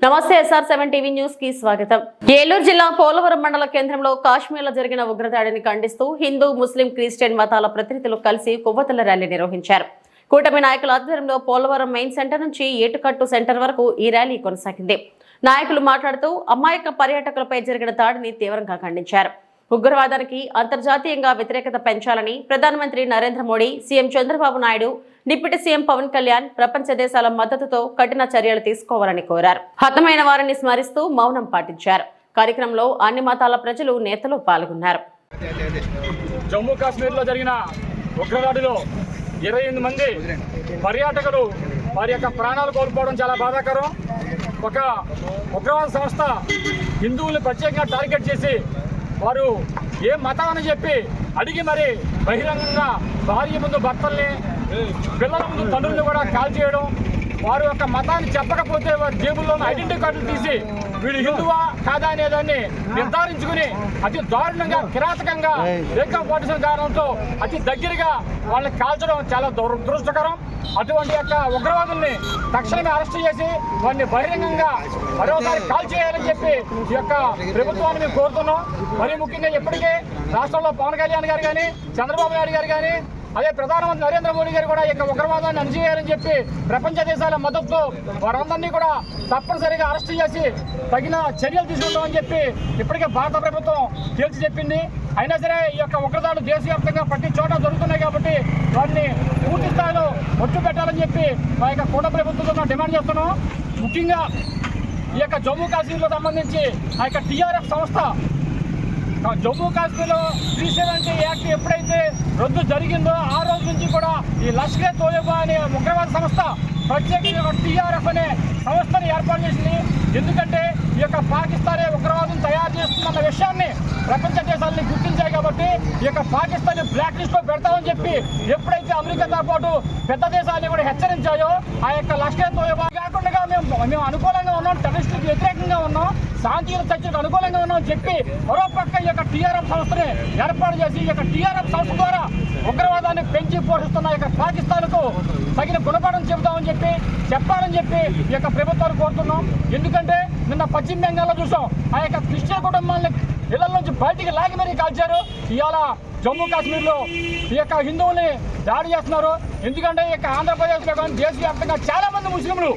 నమస్తే SR7 TV news కి స్వాగతం. ఏలూరు జిల్లా పోలవరం మండల కేంద్రంలో కాశ్మీర్లో జరిగిన ఉగ్రదాడిని ఖండిస్తూ హిందూ, ముస్లిం, క్రిస్టియన్ మతాల ప్రతినిధులు కలిసి కొవ్వొత్తుల ర్యాలీ నిర్వహించారు. కూటమి నాయకుల ఆధ్వర్యంలో పోలవరం మెయిన్ సెంటర్ నుంచి ఏటుకట్టు సెంటర్ వరకు ఈ ర్యాలీ కొనసాగింది. నాయకులు మాట్లాడుతూ అమాయక పర్యాటకులపై జరిగిన దాడిని తీవ్రంగా ఖండించారు. ఉగ్రవాదానికి అంతర్జాతీయంగా వ్యతిరేకత పెంచాలని ప్రధానమంత్రి Narendra Modi, CM Chandrababu Naidu, deputy CM Pawan Kalyan ప్రపంచ దేశాల మద్దతుతో కఠిన చర్యలు తీసుకోవాలని కోరారు. హతమైన వారిని స్మరిస్తూ మౌనం పాటించారు. కార్యక్రమంలో అన్ని మతాల ప్రజలు, నేతలు పాల్గొన్నారు. జమ్మూ కాశ్మీర్లో జరిగిన ఉగ్రదాడిలో 28 మంది పర్యాటకులు వారి యొక్క ప్రాణాలు కోల్పోవడం చాలా బాధాకరం. ఒక ఉగ్రవాద సంస్థ హిందువుల్ని ప్రత్యేకంగా టార్గెట్ చేసి వారు ఏ మతం అని చెప్పి అడిగి మరి బహిరంగంగా భార్య ముందు భర్తల్ని, పిల్లల ముందు తండ్రుల్ని కూడా కాల్ చేయడం, వారి యొక్క మతాన్ని చెప్పకపోతే వారి జేబుల్లో ఐడెంటిటీ కార్డులు తీసి వీడు హిందువా కాదా అనేదాన్ని నిర్ధారించుకుని అతి దారుణంగా, కిరాతకంగా లేకపోవడం కారణంతో అతి దగ్గరగా వాళ్ళని కాల్చడం చాలా దురదృష్టకరం. అటువంటి యొక్క ఉగ్రవాదుల్ని తక్షణమే అరెస్ట్ చేసి వారిని బహిరంగంగా మరోసారి కాల్ చేయాలని చెప్పి ఈ యొక్క ప్రభుత్వాన్ని మేము కోరుతున్నాం. మరీ ముఖ్యంగా ఇప్పటికే రాష్ట్రంలో పవన్ కళ్యాణ్ గారు కానీ, చంద్రబాబు నాయుడు గారు కానీ, అదే ప్రధానమంత్రి నరేంద్ర మోడీ గారు కూడా ఈ యొక్క ఉగ్రవాదాన్ని అణిచేయాలని చెప్పి ప్రపంచ దేశాల మద్దతుతో వారందరినీ కూడా తప్పనిసరిగా అరెస్ట్ చేసి తగిన చర్యలు తీసుకుంటామని చెప్పి ఇప్పటికే భారత ప్రభుత్వం తేల్చి చెప్పింది. అయినా సరే ఈ యొక్క ఉగ్రదాడులు దేశవ్యాప్తంగా ప్రతి చోట జరుగుతున్నాయి కాబట్టి వాటిని పూర్తి స్థాయిలో ఒట్టు పెట్టాలని చెప్పి మా యొక్క కూటమి ప్రభుత్వంతో డిమాండ్ చేస్తున్నాం. ముఖ్యంగా ఈ యొక్క జమ్మూ కాశ్మీర్లో సంబంధించి ఆ యొక్క TRF సంస్థ జమ్మూ కాశ్మీర్లో 370 యాక్ట్ ఎప్పుడైతే రద్దు జరిగిందో ఆ రోజు నుంచి కూడా ఈ లష్కర్-ఏ-తోయబా అనే ఉగ్రవాద సంస్థ ప్రత్యేకంగా TRF అనే సంస్థను ఏర్పాటు చేసింది. ఎందుకంటే ఈ యొక్క పాకిస్తానే ఉగ్రవాదం తయారు చేస్తుందన్న విషయాన్ని ప్రపంచ దేశాలని గుర్తించాయి కాబట్టి ఈ యొక్క పాకిస్తాన్ బ్లాక్ లిస్ట్లో పెడతామని చెప్పి ఎప్పుడైతే అమెరికాతో పాటు పెద్ద దేశాన్ని కూడా హెచ్చరించాయో ఆ యొక్క లష్కర్-ఏ-తోయబా కాకుండా మేము అనుకూలంగా ఉన్నాం, టెర్రరిస్టులకు వ్యతిరేకంగా ఉన్నాం, శాంతియుత చర్చలకు అనుకూలంగా ఉన్నామని చెప్పి మరోపక్క ఈ యొక్క TRF సంస్థని ఏర్పాటు చేసి ఈ యొక్క TRF సంస్థ ద్వారా ఉగ్రవాదాన్ని పెంచి పోషిస్తున్న యొక్క పాకిస్తాన్కు తగిన గుణపాఠం చెబుతామని చెప్పాలని చెప్పి ఈ యొక్క ప్రభుత్వాలు కోరుతున్నాం. ఎందుకంటే నిన్న పశ్చిమ బెంగాల్లో చూసాం, ఆ యొక్క క్రిస్టియన్ కుటుంబాలని ఇళ్ల నుంచి బయటికి లాగి మరీ కాల్చారు. ఇవాళ జమ్మూ కాశ్మీర్లో ఈ యొక్క హిందువుల్ని దాడి చేస్తున్నారు. ఎందుకంటే ఈ యొక్క ఆంధ్రప్రదేశ్లో కానీ దేశవ్యాప్తంగా చాలామంది ముస్లింలు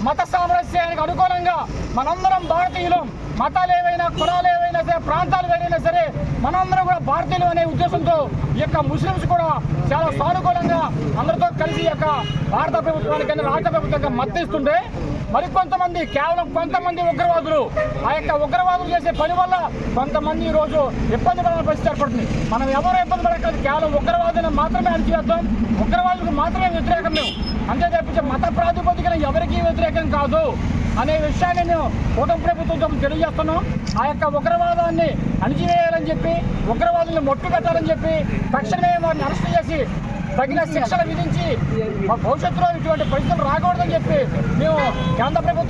మత సామరస్యానికి అనుకూలంగా మనందరం భారతీయులం, మతాలు ఏవైనా, కులాలు ఏవైనా సరే, ప్రాంతాలు ఏవైనా సరే మనందరం కూడా భారతీయులు అనే ఉద్దేశంతో ఈ యొక్క ముస్లింస్ కూడా చాలా సానుకూలంగా అందరితో కలిసి ఈ యొక్క భారత ప్రభుత్వానికి, రాష్ట్ర ప్రభుత్వానికి మద్దతు ఇస్తుంటే మరికొంతమంది, కేవలం కొంతమంది ఉగ్రవాదులు ఆ యొక్క ఉగ్రవాదులు చేసే పని వల్ల కొంతమంది ఈరోజు ఇబ్బంది పడిన పరిస్థితి ఏర్పడుతుంది. మనం ఎవరో ఇబ్బంది పడక్కర్లేదు, కేవలం ఉగ్రవాదులను మాత్రమే అణిచివేద్దాం, ఉగ్రవాదులకు మాత్రమే వ్యతిరేకం మేము, అంతే తప్పించి మత ప్రాతిపదికన ఎవరికీ వ్యతిరేకం కాదు అనే విషయాన్ని మేము కూటమి ప్రభుత్వం తెలియజేస్తున్నాం. ఆ యొక్క ఉగ్రవాదాన్ని అణిచివేయాలని చెప్పి, ఉగ్రవాదులను మొట్టు పెట్టాలని చెప్పి తక్షణమే వారిని అరెస్ట్ చేసి తగిన శిక్షలు విధించి భవిష్యత్తులో ఇటువంటి పరిస్థితులు రాకూడదని చెప్పి మేము కేంద్ర ప్రభుత్వం